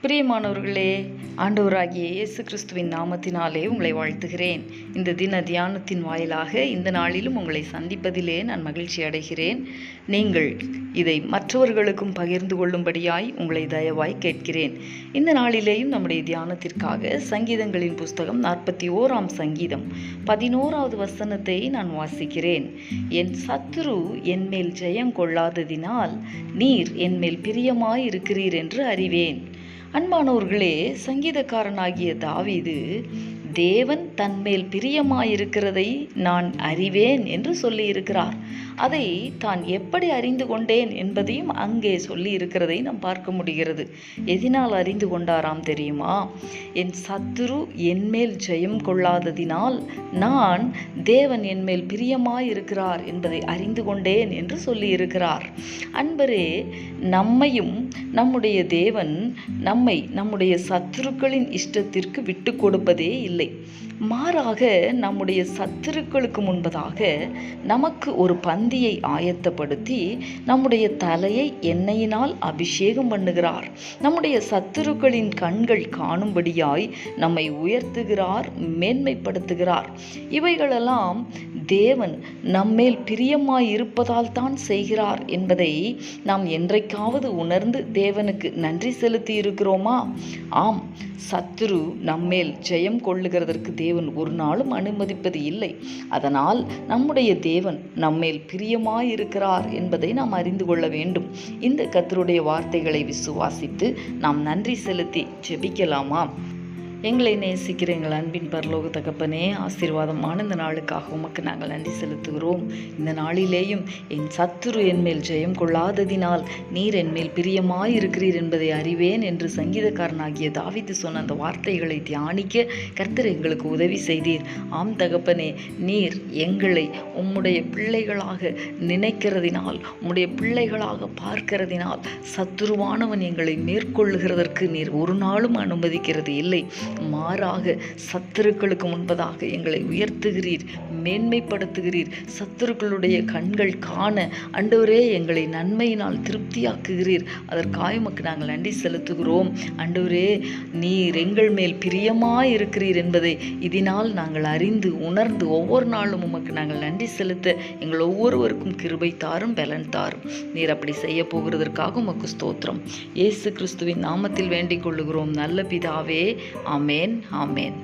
பிரியமானவர்களே, ஆண்டவராகிய இயேசு கிறிஸ்துவின் நாமத்தினாலே உங்களை வாழ்த்துகிறேன். இந்த தின தியானத்தின் வாயிலாக இந்த நாளிலும் உங்களை சந்திப்பதிலே நான் மகிழ்ச்சி அடைகிறேன். நீங்கள் இதை மற்றவர்களுக்கும் பகிர்ந்து கொள்ளும்படியாய் உங்களை தயவாய் கேட்கிறேன். இந்த நாளிலேயும் நம்முடைய தியானத்திற்காக சங்கீதங்களின் புஸ்தகம் 41ஆம் சங்கீதம் 11வது வசனத்தை நான் வாசிக்கிறேன். என் சத்துரு என் மேல் ஜெயம் கொள்ளாததினால் நீர் என் மேல் பிரியமாய் இருக்கிறீர் என்று அறிவேன். அன்பானவர்களே, சங்கீதக்காரனாகிய தாவீது தேவன் தன்மேல் பிரியமாயிருக்கிறதை நான் அறிவேன் என்று சொல்லியிருக்கிறார். அதை தான் எப்படி அறிந்து கொண்டேன் என்பதையும் அங்கே சொல்லி இருக்கிறதை நாம் பார்க்க முடிகிறது. எதனால் அறிந்து கொண்டாராம் தெரியுமா? என் சத்துரு என்மேல் ஜெயம் கொள்ளாததினால் நான் தேவன் என்மேல் பிரியமாயிருக்கிறார் என்பதை அறிந்து கொண்டேன் என்று சொல்லியிருக்கிறார். அன்பரே, நம்மையும் நம்முடைய தேவன் நம்முடைய சத்துருக்களின் இஷ்டத்திற்கு விட்டு கொடுப்பதே இல்லை. மாறாக நம்முடைய சத்துருக்களுக்கு முன்பதாக நமக்கு ஒரு பந்தியை ஆயத்தப்படுத்தி நம்முடைய தலையை எண்ணெயினால் அபிஷேகம் பண்ணுகிறார். நம்முடைய சத்துருக்களின் கண்கள் காணும்படியாய் நம்மை உயர்த்துகிறார், மேன்மைப்படுத்துகிறார். இவைகளெல்லாம் தேவன் நம்மேல் பிரியமாய் இருப்பதால் தான் செய்கிறார் என்பதை நாம் என்றைக்காவது உணர்ந்து தேவனுக்கு நன்றி செலுத்தி இருக்கிறோமா? ஆம், சத்துரு நம்மேல் ஜெயம் கொள்ளுகிறதற்கு தேவன் ஒரு நாளும் அனுமதிப்பது இல்லை. அதனால் நம்முடைய தேவன் நம்மேல் பிரியமாயிருக்கிறார் என்பதை நாம் அறிந்து கொள்ள வேண்டும். இந்த கர்த்தருடைய வார்த்தைகளை விசுவாசித்து நாம் நன்றி செலுத்தி ஜெபிக்கலாமா? எங்களை நேசிக்கிற எங்கள் அன்பின் பரலோக தகப்பனே, ஆசீர்வாதமான இந்த நாளுக்காக உமக்கு நாங்கள் நன்றி செலுத்துகிறோம். இந்த நாளிலேயும் என் சத்துரு என்மேல் ஜெயம் கொள்ளாததினால் நீர் என்மேல் பிரியமாயிருக்கிறீர் என்பதை அறிவேன் என்று சங்கீதக்காரனாகிய தாவீது சொன்ன அந்த வார்த்தைகளை தியானிக்க கர்த்தர் எங்களுக்கு உதவி செய்தீர். ஆம் தகப்பனே, நீர் எங்களை உம்முடைய பிள்ளைகளாக நினைக்கிறதினால், உம்முடைய பிள்ளைகளாக பார்க்கிறதினால் சத்துருவானவன் எங்களை மேற்கொள்ளுகிறதற்கு நீர் ஒரு நாளும் அனுமதிக்கிறது இல்லை. மாறாக சத்துருக்களுக்கு முன்பதாக எங்களை உயர்த்துகிறீர், மேன்மைப்படுத்துகிறீர். சத்துருக்களுடைய கண்கள் காண ஆண்டவரே எங்களை நன்மையினால் திருப்தியாக்குகிறீர். அதற்காக உமக்கு நாங்கள் நன்றி செலுத்துகிறோம். ஆண்டவரே, நீர் எங்கள் மேல் பிரியமாயிருக்கிறீர் என்பதை இதனால் நாங்கள் அறிந்து உணர்ந்து ஒவ்வொரு நாளும் உமக்கு நாங்கள் நன்றி செலுத்த எங்கள் ஒவ்வொருவருக்கும் கிருபை தாரும், பலன் தாரும். நீர் அப்படி செய்ய போகிறதற்காக உமக்கு ஸ்தோத்திரம். இயேசு கிறிஸ்துவின் நாமத்தில் வேண்டிக் கொள்ளுகிறோம் நல்ல பிதாவே. ஆமேன், ஆமேன்.